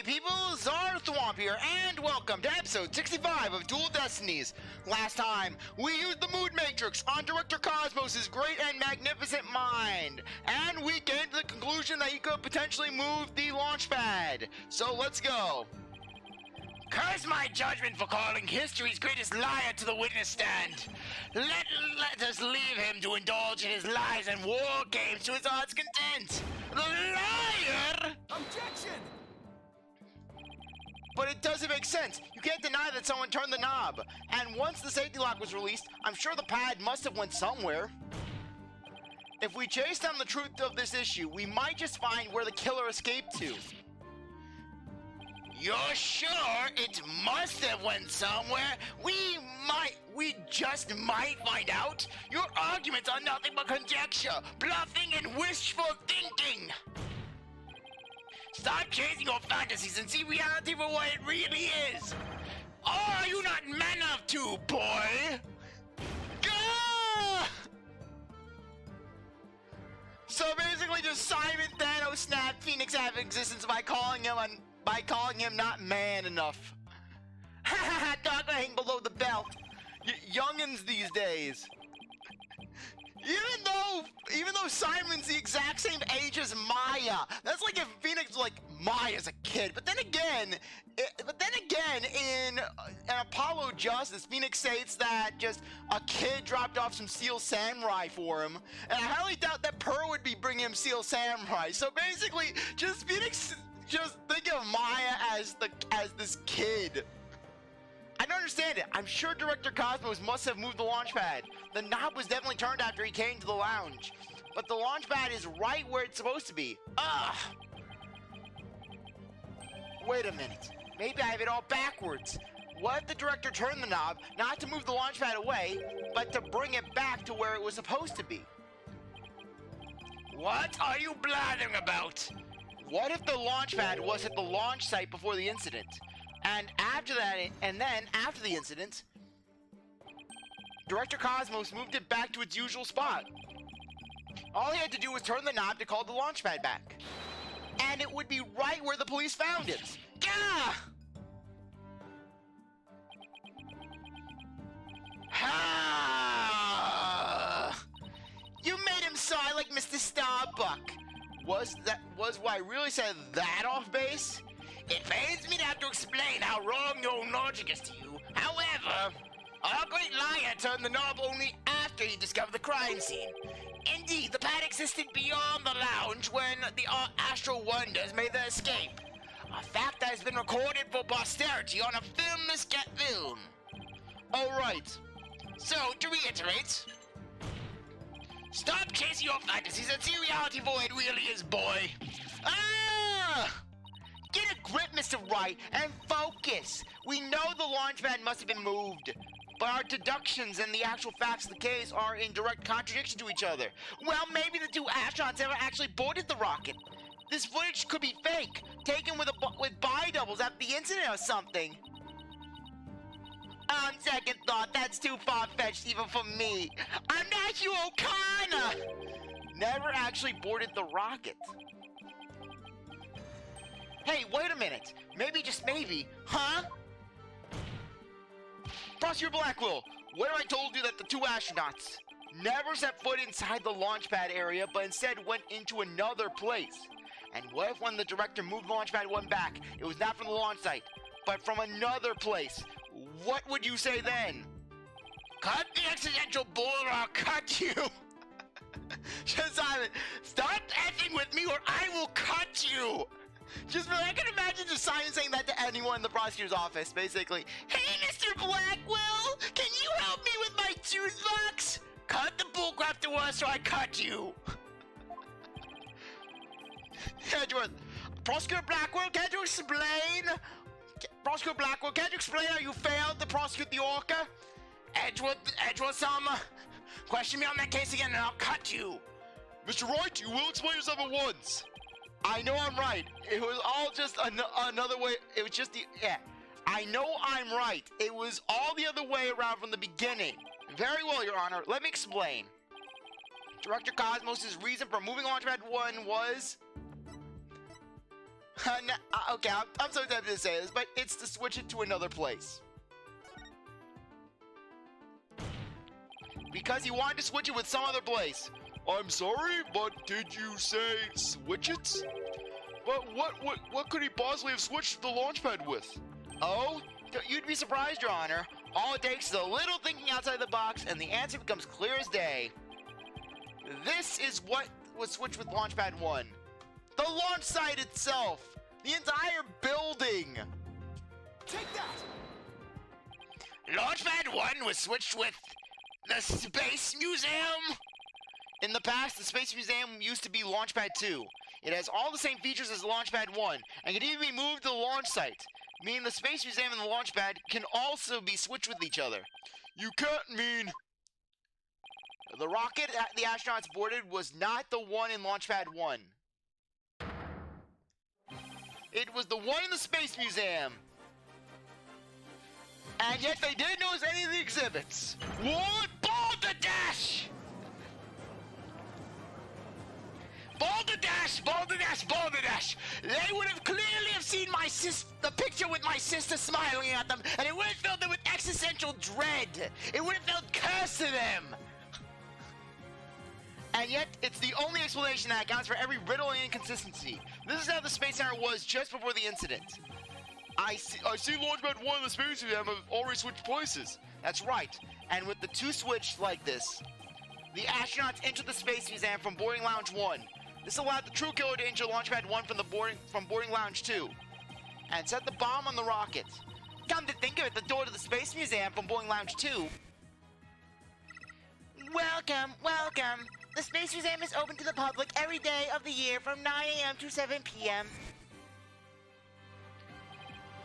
people, CzarThwomp here, and welcome to episode 65 of Dual Destinies. Last time, we used the Mood Matrix on Director Cosmos' great and magnificent mind, and we came to the conclusion that he could potentially move the launch pad. So let's go. Curse my judgment for calling history's greatest liar to the witness stand. Let us leave him to indulge in his lies and war games to his heart's content. The liar! Objection! But it doesn't make sense. You can't deny that someone turned the knob. And once the safety lock was released, I'm sure the pad must have went somewhere. If we chase down the truth of this issue, we might just find where the killer escaped to. You're sure it must have went somewhere? We just might find out. Your arguments are nothing but conjecture, bluffing, and wishful thinking. Stop chasing your fantasies and see reality for what it really is. Are you not man enough to, boy? Gah! So basically just Simon Thanos snapped Phoenix out of existence by calling him not man enough. Hahaha, dog hang below the belt. Youngins these days. Even though Simon's the exact same age as Maya, that's like if Phoenix was like Maya's a kid. But then again, in Apollo Justice, Phoenix states that just a kid dropped off some Steel Samurai for him, and I highly doubt that Pearl would be bringing him Steel Samurai. So basically, just Phoenix, just think of Maya as this kid. I don't understand it. I'm sure Director Cosmos must have moved the launch pad. The knob was definitely turned after he came to the lounge. But the launch pad is right where it's supposed to be. Ugh! Wait a minute. Maybe I have it all backwards. What if the director turned the knob, not to move the launch pad away, but to bring it back to where it was supposed to be? What are you blathering about? What if the launch pad was at the launch site before the incident? And then after the incident, Director Cosmos moved it back to its usual spot. All he had to do was turn the knob to call the launch pad back. And it would be right where the police found it. Gah! Ha! You made him sigh like Mr. Starbuck. Was why I really said that off base? It pains me to have to explain how wrong your logic is to you. However, our great liar turned the knob only after he discovered the crime scene. Indeed, the pad existed beyond the lounge when the Astral Wonders made their escape. A fact that has been recorded for posterity on a filmless film. Alright. So, to reiterate, stop chasing your fantasies and see reality for what it really is, boy. Ah! Get a grip, Mr. Wright, and focus. We know the launch pad must have been moved, but our deductions and the actual facts of the case are in direct contradiction to each other. Well, maybe the two astronauts never actually boarded the rocket. This footage could be fake, taken with bi-doubles after the incident or something. On second thought, that's too far-fetched even for me. I'm Matthew O'Connor! Never actually boarded the rocket. Hey, wait a minute. Maybe, just maybe, huh? Prosecutor Blackwell, what if I told you that the two astronauts never set foot inside the launch pad area, but instead went into another place? And what if when the director moved the launch pad one back, it was not from the launch site, but from another place? What would you say then? Cut the accidental bull or I'll cut you! Simon, stop effing with me or I will cut you! I can imagine just Simon saying that to anyone in the prosecutor's office, basically. Hey, Mr. Blackwell, can you help me with my tooth box? Cut the bullcrap to us or I cut you! Edgeworth, Prosecutor Blackwell, can't you explain? Prosecutor Blackwell, can't you explain how you failed to prosecute the orca? Edgeworth-sama, question me on that case again and I'll cut you! Mr. Wright, you will explain yourself at once. I know I'm right. It was all just another way. It was just I know I'm right. It was all the other way around from the beginning. Very well, Your Honor. Let me explain. Director Cosmos' reason for moving Launchpad 1 was Okay, I'm so tempted to say this, but it's to switch it to another place. Because he wanted to switch it with some other place. I'm sorry, but did you say switch it? But what could he possibly have switched the launchpad with? Oh, you'd be surprised, Your Honor. All it takes is a little thinking outside the box, and the answer becomes clear as day. This is what was switched with Launchpad 1. The launch site itself! The entire building! Take that! Launchpad 1 was switched with the Space Museum. In the past, the Space Museum used to be Launchpad 2. It has all the same features as Launchpad 1, and can even be moved to the launch site, meaning the Space Museum and the Launchpad can also be switched with each other. You can't mean... The rocket the astronauts boarded was not the one in Launchpad 1. It was the one in the Space Museum. And yet they didn't notice any of the exhibits. What? Balderdash! Balderdash! Balderdash! Balderdash! They would have clearly have seen the picture with my sister smiling at them, and it would have filled them with existential dread. It would have felt cursed to them. And yet, it's the only explanation that accounts for every riddle and inconsistency. This is how the Space Center was just before the incident. I see Launchpad 1 and the Space Museum have already switched places. That's right. And with the two switched like this, the astronauts entered the Space Museum from Boarding Lounge 1. This allowed the true killer to enter Launchpad 1 from Boarding Lounge 2. And set the bomb on the rocket. Come to think of it, the door to the Space Museum from Boarding Lounge 2. Welcome, welcome. The Space Museum is open to the public every day of the year from 9 a.m. to 7 p.m.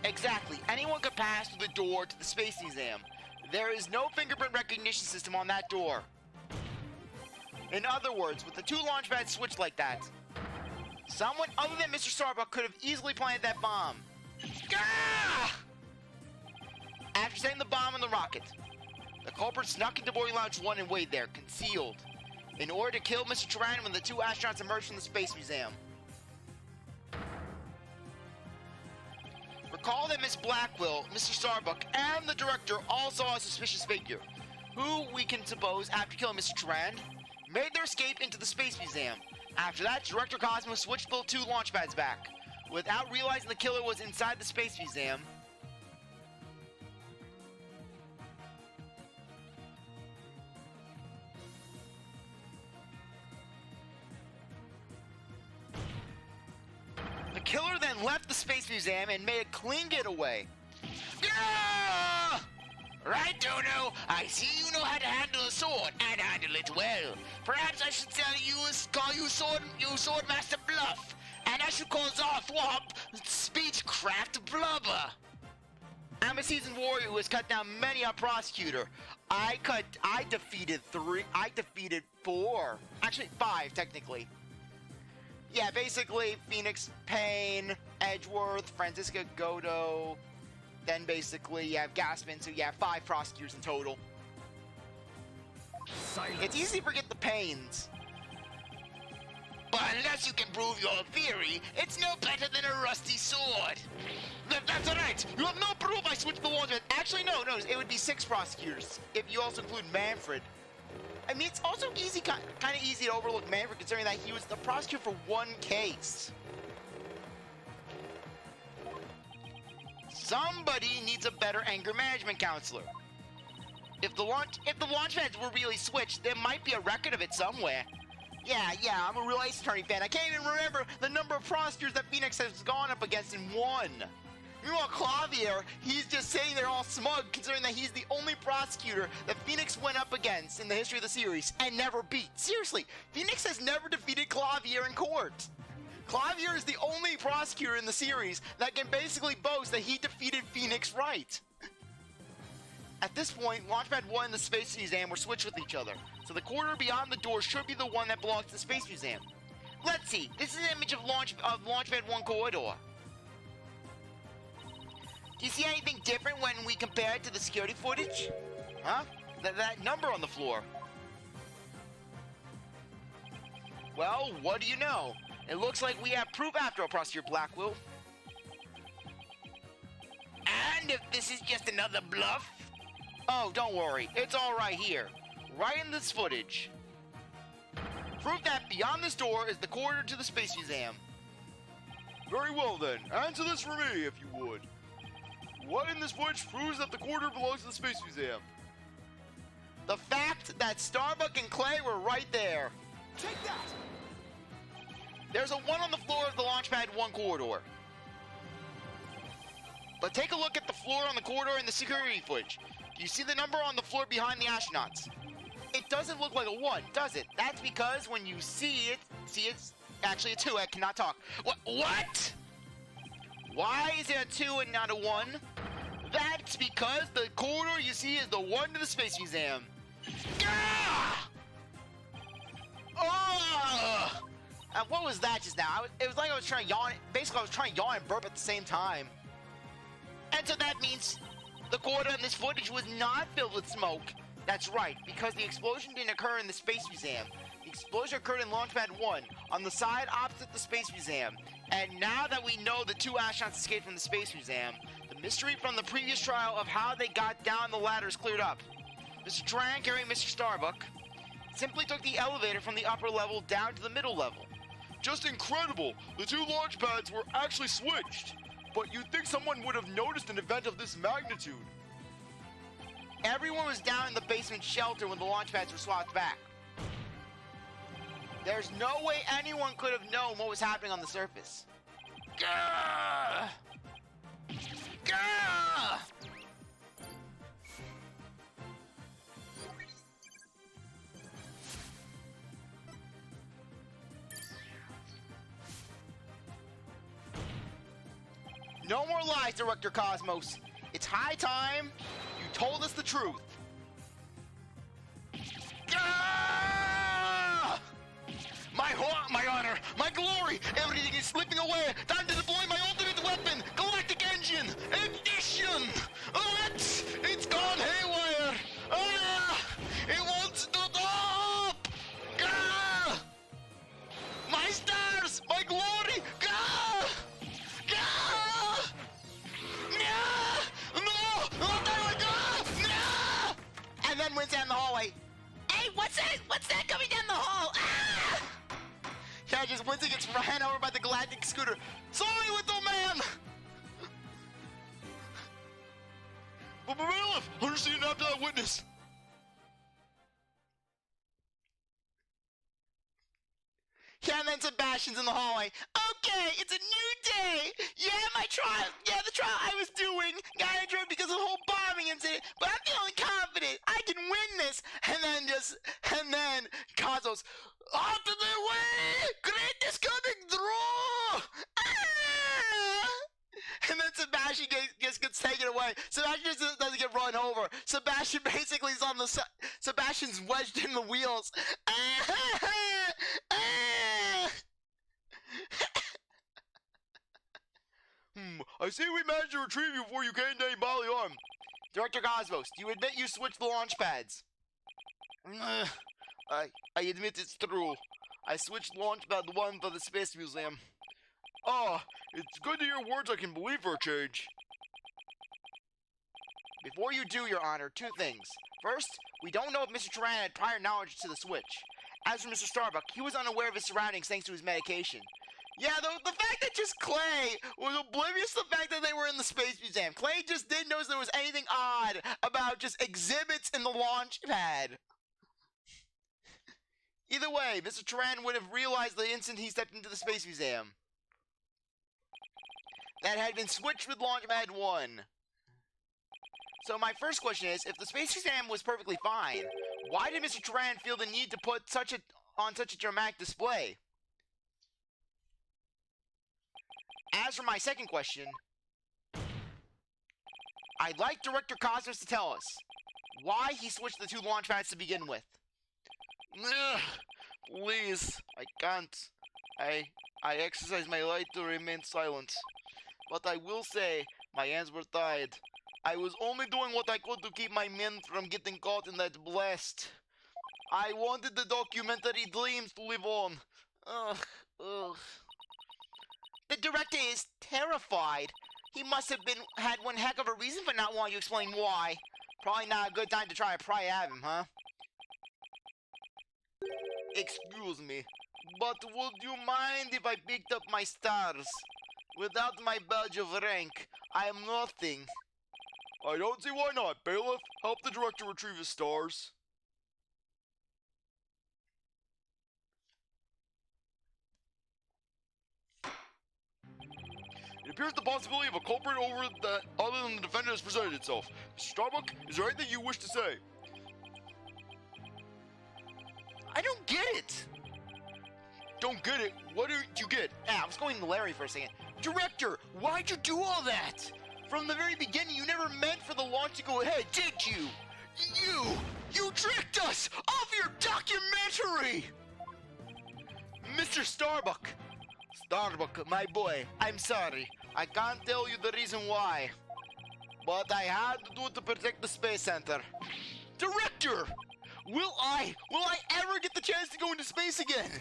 Exactly. Anyone could pass through the door to the Space Museum. There is no fingerprint recognition system on that door. In other words, with the two launch pads switched like that, someone other than Mr. Starbuck could have easily planted that bomb. Ah! After setting the bomb on the rocket, the culprit snuck into Boarding Lounge 1 and waited there, concealed, in order to kill Mr. Turan when the two astronauts emerged from the Space Museum. Recall that Miss Blackwell, Mr. Starbuck, and the director all saw a suspicious figure, who we can suppose, after killing Mr. Turan, made their escape into the Space Museum. After that, Director Cosmo switched the two launch pads back, without realizing the killer was inside the Space Museum. The killer then left the Space Museum and made a clean getaway. Yeah! Right, Dono. I see you know how to handle a sword, and handle it well. Perhaps I should call you Swordmaster Bluff, and I should call CzarThwomp Speechcraft Blubber. I'm a seasoned warrior who has cut down many a prosecutor. I defeated 4. Actually, 5, technically. Yeah, basically, Phoenix, Payne, Edgeworth, Francisca Godo, then basically you have Gaspin, so you have 5 prosecutors in total. Silence. It's easy to forget the Paynes. But unless you can prove your theory, it's no better than a rusty sword. That's right! You have no proof I switched the launch. Actually, no, it would be 6 prosecutors, if you also include Manfred. I mean, it's also easy, kind of easy to overlook Manfred, considering that he was the prosecutor for 1 case. Somebody needs a better anger management counselor. If the launch pads were really switched, there might be a record of it somewhere. Yeah, I'm a real Ace Attorney fan. I can't even remember the number of prosecutors that Phoenix has gone up against and won. Meanwhile, Clavier, he's just sitting there all smug, considering that he's the only prosecutor that Phoenix went up against in the history of the series and never beat. Seriously, Phoenix has never defeated Clavier in court. Clavier is the only prosecutor in the series that can basically boast that he defeated Phoenix right. At this point, Launchpad 1 and the Space Museum were switched with each other, so the corridor beyond the door should be the one that belongs to the Space Museum. Let's see, this is an image of Launchpad 1 corridor. Do you see anything different when we compare it to the security footage? Huh? That number on the floor. Well, what do you know? It looks like we have proof after all, Prosecutor Blackwell. if this is just another bluff? Oh, don't worry. It's all right here. Right in this footage. Prove that beyond this door is the corridor to the Space Museum. Very well then. Answer this for me, if you would. What in this footage proves that the corridor belongs to the Space Museum? The fact that Starbuck and Clay were right there. Take that! There's a 1 on the floor of the Launchpad 1 corridor. But take a look at the floor on the corridor in the security footage. Do you see the number on the floor behind the astronauts? It doesn't look like a 1, does it? That's because when you see it's actually a 2. I cannot talk. What? Why is it a 2 and not a 1? That's because the corridor you see is the 1 to the Space Museum. Ah! Oh! What was that just now? It was like I was trying to yawn. Basically, I was trying to yawn and burp at the same time. And so that means the corridor in this footage was not filled with smoke. That's right, because the explosion didn't occur in the Space Museum. The explosion occurred in Launchpad 1, on the side opposite the Space Museum. And now that we know the 2 astronauts escaped from the Space Museum, the mystery from the previous trial of how they got down the ladder is cleared up. Mr. Tran, carrying Mr. Starbuck, simply took the elevator from the upper level down to the middle level. Just incredible! The 2 launch pads were actually switched! But you'd think someone would have noticed an event of this magnitude. Everyone was down in the basement shelter when the launch pads were swapped back. There's no way anyone could have known what was happening on the surface. Gah! Gah! No more lies, Director Cosmos. It's high time you told us the truth. Gah! My honor, my glory, everything is slipping away. Time to deploy my ultimate weapon, galactic engine, ignition. It's gone haywire. It won't stop. Gah! My stars, my glory. Gah! Gah! No! And then went down the hallway. Hey, what's that? What's that coming down the hall? Ah! Yeah, just once he gets ran over by the galactic scooter. Sorry, little man! But Bailiff, understand after that witness. Yeah, and then Sebastian's in the hallway. Okay, it's a new day. Yeah, my trial. Yeah, the trial I was doing got injured because of the whole bombing incident. But I'm feeling confident I can win this. And then Cosmos, out of the way! Great is coming through! Ah! And then Sebastian gets taken away. Sebastian just doesn't get run over. Sebastian basically is on the side. Sebastian's wedged in the wheels. I see we managed to retrieve you before you came to any bodily harm. Director Cosmos, do you admit you switched the launch pads? I admit it's true. I switched Launchpad 1 for the Space Museum. Ah, it's good to hear words I can believe for a change. Before you do, Your Honor, 2 things. First, we don't know if Mr. Turan had prior knowledge to the switch. As for Mr. Starbuck, he was unaware of his surroundings thanks to his medication. Yeah, the fact that just Clay was oblivious to the fact that they were in the Space Museum. Clay just didn't notice there was anything odd about just exhibits in the launch pad. Either way, Mr. Turan would have realized the instant he stepped into the Space Museum that had been switched with Launchpad 1. So my first question is, if the Space Museum was perfectly fine, why did Mr. Turan feel the need to put on such a dramatic display? As for my second question, I'd like Director Cosmos to tell us why he switched the 2 launch pads to begin with. Please, I can't. I exercise my right to remain silent. But I will say, my hands were tied. I was only doing what I could to keep my men from getting caught in that blast. I wanted the documentary dreams to live on. The director is terrified. He must have had one heck of a reason for not wanting to explain why. Probably not a good time to try to pry at him, huh? Excuse me, but would you mind if I picked up my stars? Without my badge of rank, I am nothing. I don't see why not, Bailiff. Help the director retrieve his stars. It appears the possibility of a culprit over that other than the defendant has presented itself. Mr. Starbuck, is there anything you wish to say? I don't get it. Don't get it? What did you get? I was going to Larry for a second. Director, why'd you do all that? From the very beginning, you never meant for the launch to go ahead, did you? You tricked us off your documentary! Mr. Starbuck! Starbuck, my boy, I'm sorry. I can't tell you the reason why. But I had to do it to protect the Space Center. Director! Will I ever get the chance to go into space again?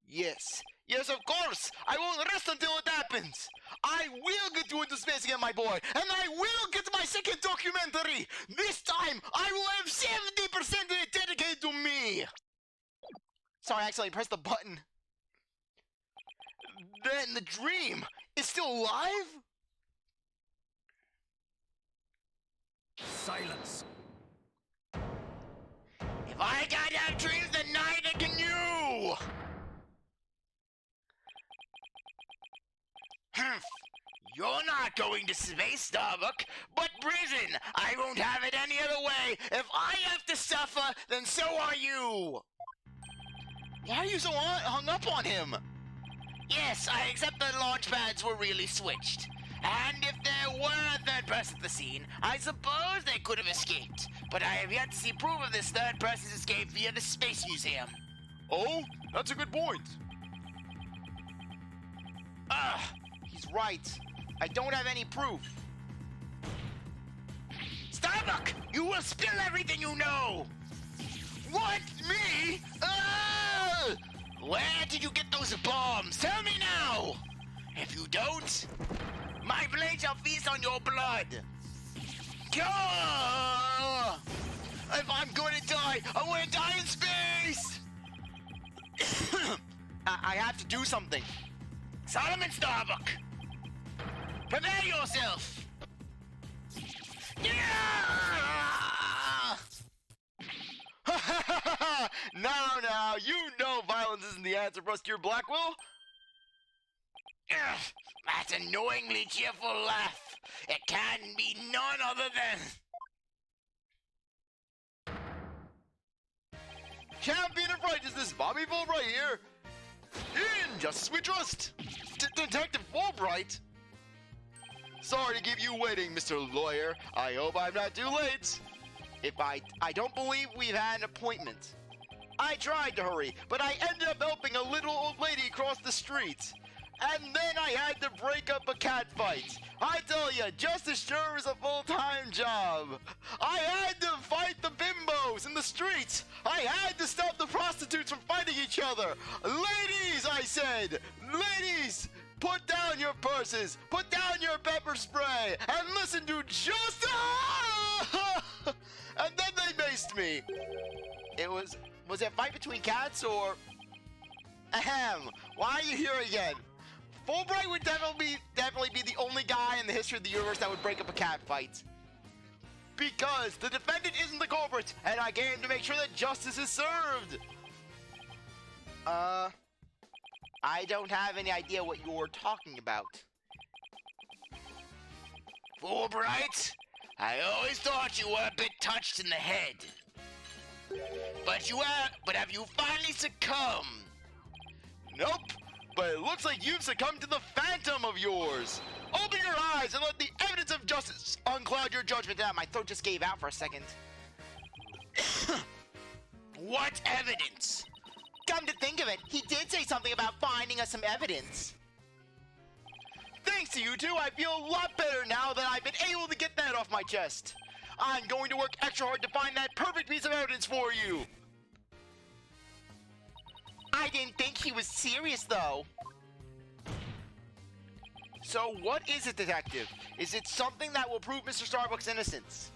Yes, of course! I won't rest until it happens! I will get to into space again, my boy, and I will get to my second documentary! This time, I will have 70% of it dedicated to me! Sorry, I accidentally pressed the button. Then the dream is still alive? Silence. If I can't have dreams, then neither can you! Humph. You're not going to space, Starbuck, but prison! I won't have it any other way! If I have to suffer, then so are you! Why are you so hung up on him? Yes, I accept the launch pads were really switched. And if there were a third person at the scene, I suppose they could have escaped. But I have yet to see proof of this third person's escape via the Space Museum. Oh, that's a good point. He's right. I don't have any proof. Starbuck, you will spill everything you know! What? Me? Where did you get those bombs? Tell me now! If you don't, my blade shall feast on your blood! Gah! If I'm going to die, I want to die in space! I have to do something. Solomon Starbuck! Prepare yourself! Now, you know violence isn't the answer for us to your Blackwell. That annoyingly cheerful laugh. It can be none other than... Champion of righteousness, Bobby Fulbright here. In justice we trust. Detective Fulbright. Sorry to keep you waiting, Mr. Lawyer. I hope I'm not too late. If I don't believe we've had an appointment. I tried to hurry, but I ended up helping a little old lady cross the street. And then I had to break up a cat fight. I tell you, justice sure is a full-time job. I had to fight the bimbos in the streets. I had to stop the prostitutes from fighting each other. Ladies, I said, ladies, put down your purses, put down your pepper spray, and listen to justice. And then they maced me. Was it a fight between cats or? Ahem. Why are you here again? Fulbright would definitely be the only guy in the history of the universe that would break up a cat fight. Because the defendant isn't the culprit, and I came to make sure that justice is served. I don't have any idea what you're talking about. Fulbright, I always thought you were a bit touched in the head. But have you finally succumbed? Nope, but it looks like you've succumbed to the phantom of yours. Open your eyes and let the evidence of justice uncloud your judgment. My throat just gave out for a second. What evidence? Come to think of it, he did say something about finding us some evidence. Thanks to you two, I feel a lot better now that I've been able to get that off my chest. I'm going to work extra hard to find that perfect piece of evidence for you. I didn't think he was serious, though. So what is it, Detective? Is it something that will prove Mr. Starbuck's innocence?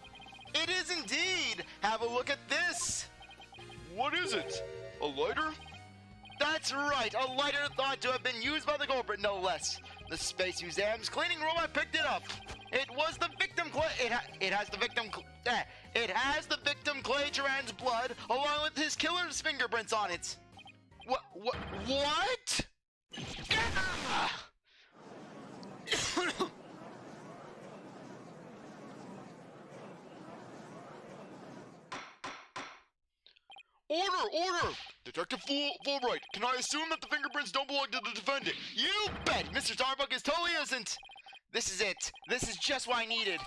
It is indeed! Have a look at this! What is it? A lighter? That's right, a lighter thought to have been used by the culprit, no less. The Space Museum's cleaning robot picked it up. It was the victim it has the victim Clay Duran's blood, along with his killer's fingerprints on it. What? Ah! Order! Detective Fulbright, can I assume that the fingerprints don't belong to the defendant? You bet! Mr. Starbuck is totally innocent! This is it. This is just what I needed.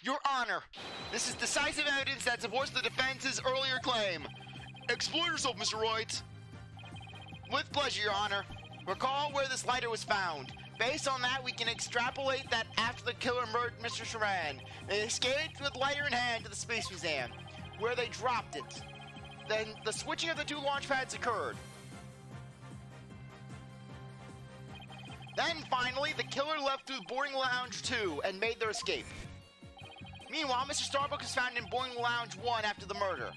Your Honor, this is decisive evidence that supports the defense's earlier claim. Explain yourself, Mr. Wright. With pleasure, Your Honor. Recall where this lighter was found. Based on that, we can extrapolate that after the killer murdered Mr. Sharan, they escaped with lighter in hand to the Space Museum, where they dropped it. Then the switching of the two launch pads occurred. Then finally, the killer left through Boarding Lounge 2 and made their escape. Meanwhile, Mr. Starbuck was found in Boarding Lounge 1 after the murder.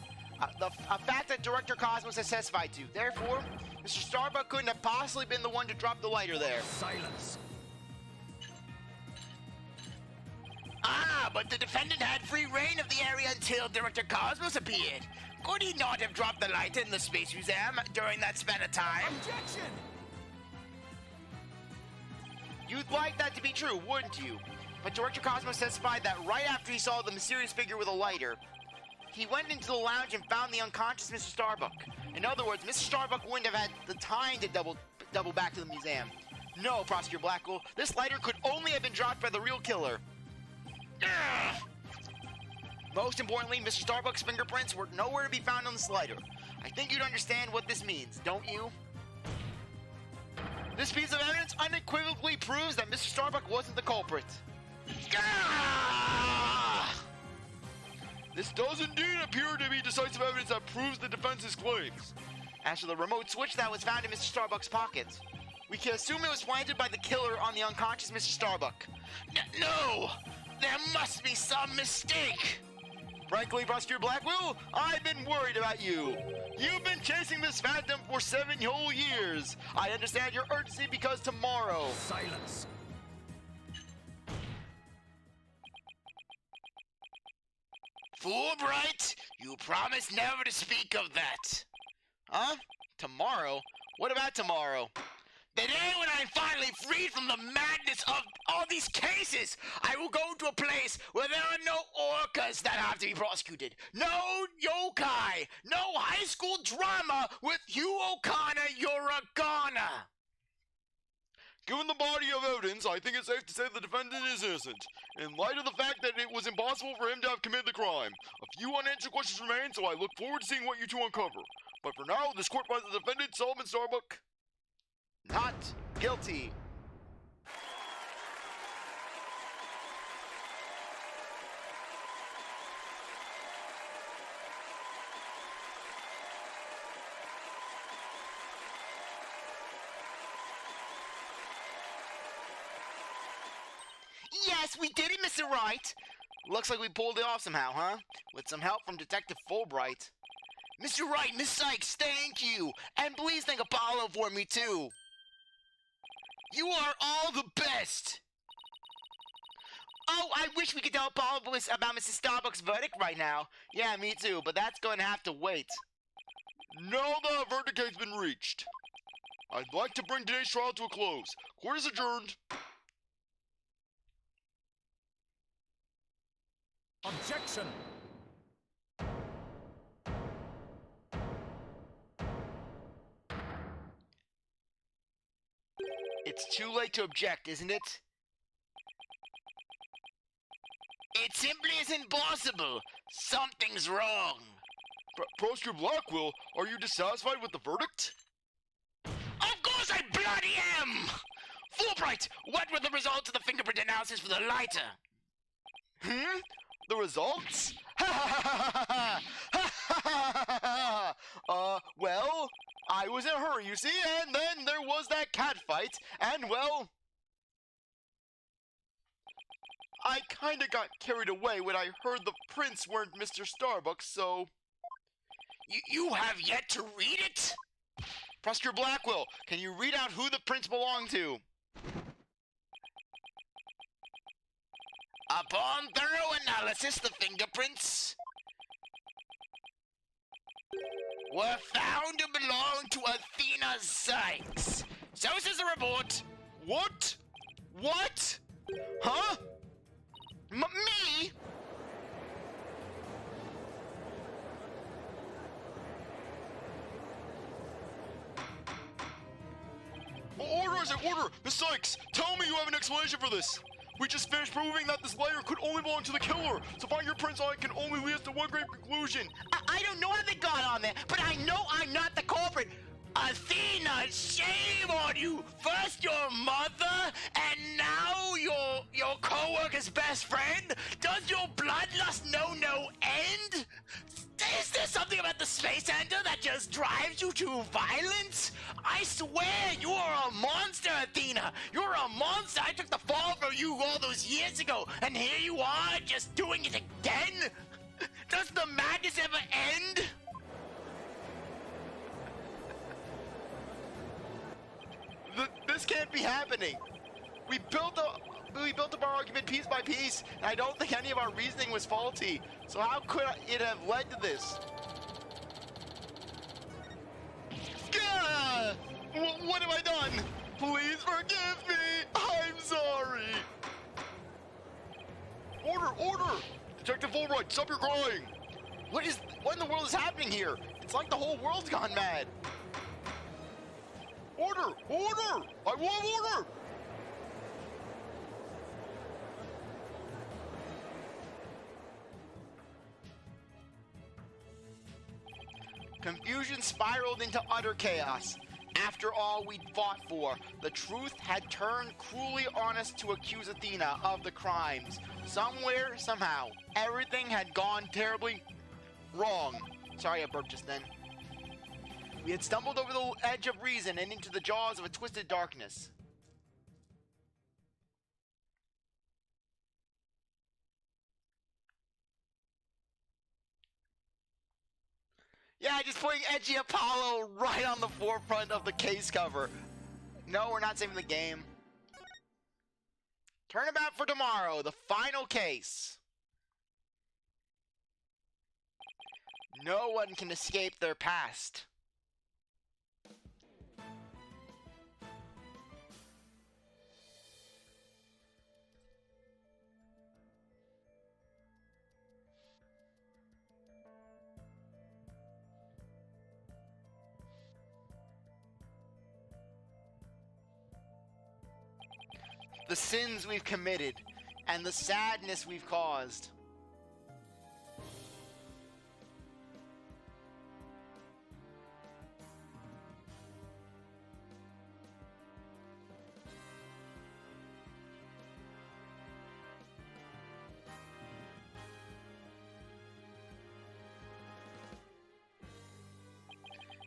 A fact that Director Cosmos has testified to. Therefore, Mr. Starbuck couldn't have possibly been the one to drop the lighter there. Silence. Ah, but the defendant had free reign of the area until Director Cosmos appeared. Could he not have dropped the lighter in the Space Museum during that span of time? Objection! You'd like that to be true, wouldn't you? But Director Cosmos testified that right after he saw the mysterious figure with a lighter, he went into the lounge and found the unconscious Mr. Starbuck. In other words, Mr. Starbuck wouldn't have had the time to double back to the museum. No, Prosecutor Blackwell, this lighter could only have been dropped by the real killer. Ugh. Most importantly, Mr. Starbuck's fingerprints were nowhere to be found on this lighter. I think you'd understand what this means, don't you? This piece of evidence unequivocally proves that Mr. Starbuck wasn't the culprit. Ah! This does indeed appear to be decisive evidence that proves the defense's claims. As for the remote switch that was found in Mr. Starbuck's pocket, we can assume it was planted by the killer on the unconscious Mr. Starbuck. No! There must be some mistake! Frankly, Prosecutor Blackwell, I've been worried about you. You've been chasing this phantom for 7 whole years. I understand your urgency because tomorrow... Silence. Fulbright, you promised never to speak of that. Huh? Tomorrow? What about tomorrow? The day when I'm finally freed from the madness of all these cases, I will go to a place where there are no orcas that have to be prosecuted, no yokai, no high school drama with Hugh O'Connor, you're a goner. Given the body of evidence, I think it's safe to say the defendant is innocent, in light of the fact that it was impossible for him to have committed the crime. A few unanswered questions remain, so I look forward to seeing what you two uncover. But for now, this court finds the defendant, Solomon Starbuck, not guilty. Yes, we did it, Mr. Wright. Looks like we pulled it off somehow, huh? With some help from Detective Fulbright. Mr. Wright, Miss Sykes, thank you. And please thank Apollo for me, too. You are all the best. Oh, I wish we could tell Apollo about Mrs. Starbuck's verdict right now. Yeah, me too, but that's going to have to wait. now the verdict has been reached. I'd like to bring today's trial to a close. Court is adjourned. Objection! It's too late to object, isn't it? It simply isn't possible. Something's wrong. Prosecutor Blackwell, are you dissatisfied with the verdict? Of course I bloody am! Fulbright, what were the results of the fingerprint analysis for the lighter? The results? Ha ha ha ha ha ha! Well, I was in a hurry, you see, and then there was that cat fight, and well, I kinda got carried away when I heard the prince weren't Mr. Starbuck, so... You have yet to read it? Prosecutor Blackwell, can you read out who the prince belonged to? Upon thorough analysis, the fingerprints were found to belong to Athena's sites. So says the report. What? What? Huh? Me? Order, I say order! Miss Sykes, tell me you have an explanation for this! We just finished proving that this layer could only belong to the killer, so fingerprints on it can only lead us to one great conclusion. I don't know how they got on there, but I know I'm not the culprit. Athena, shame on you! First your mother, and now your co-worker's best friend? Does your bloodlust know no end? Is there something about the Space Center that just drives you to violence? I swear you are a monster, Athena! You're a monster! I took the fall for you all those years ago, and here you are, just doing it again? Does the madness ever end? This can't be happening. We built up our argument piece by piece, and I don't think any of our reasoning was faulty. So how could it have led to this? Gah! What have I done? Please forgive me. I'm sorry. Order! Detective Fulbright, stop your crying. What in the world is happening here? It's like the whole world's gone mad. Order! I want order! Confusion spiraled into utter chaos. After all we'd fought for, the truth had turned cruelly on us to accuse Athena of the crimes. Somewhere, somehow, everything had gone terribly wrong. Sorry I burped just then. We had stumbled over the edge of reason and into the jaws of a twisted darkness. Yeah, just putting Edgy Apollo right on the forefront of the case cover. No, we're not saving the game. Turnabout for tomorrow, the final case. No one can escape their past. The sins we've committed, and the sadness we've caused.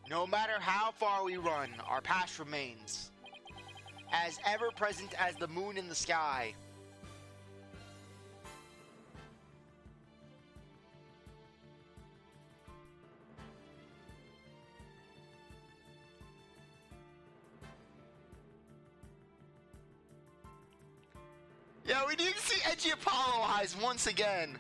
No matter how far we run, our past remains. As ever present as the moon in the sky. Yeah, we need to see Edgy Apollo eyes once again.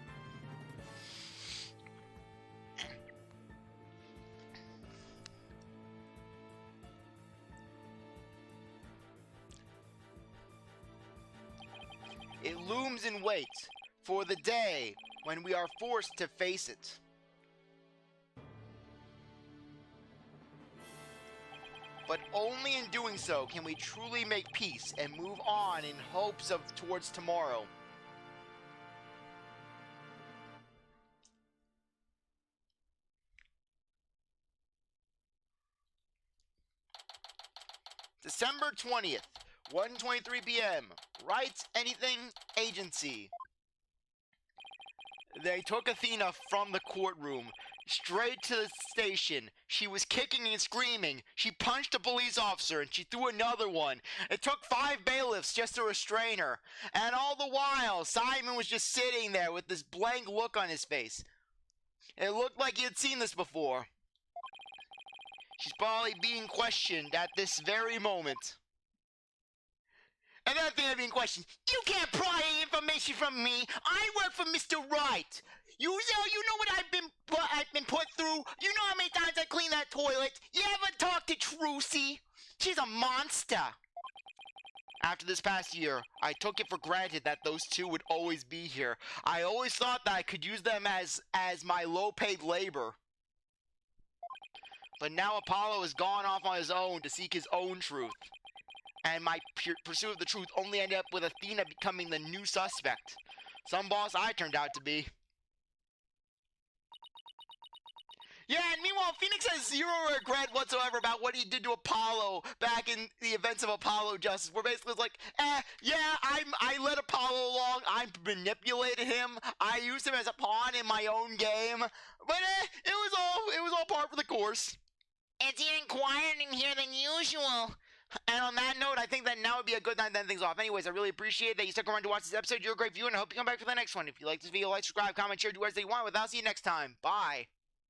It looms in wait for the day when we are forced to face it. But only in doing so can we truly make peace and move on in hopes of towards tomorrow. December 20th. 1:23 p.m. Write anything agency. They took Athena from the courtroom. straight to the station. She was kicking and screaming. She punched a police officer and she threw another one. It took 5 bailiffs just to restrain her. And all the while, Simon was just sitting there with this blank look on his face. It looked like he had seen this before. She's probably being questioned at this very moment. Another thing I'm being questioned. You can't pry any information from me. I work for Mr. Right. You know what I've been put through. You know how many times I clean that toilet. You ever talk to Trucy? She's a monster. After this past year, I took it for granted that those two would always be here. I always thought that I could use them as my low-paid labor. But now Apollo has gone off on his own to seek his own truth. And my pursuit of the truth only ended up with Athena becoming the new suspect. Some boss I turned out to be. Yeah, and meanwhile, Phoenix has zero regret whatsoever about what he did to Apollo back in the events of Apollo Justice, where basically it's like, yeah, I led Apollo along, I manipulated him, I used him as a pawn in my own game, but it was all part for the course. It's even quieter in here than usual. And on that note, I think that now would be a good time to end things off. Anyways, I really appreciate that you stuck around to watch this episode. You're a great viewer, and I hope you come back for the next one. If you like this video, like, subscribe, comment, share, do whatever you want. With that, I'll see you next time. Bye.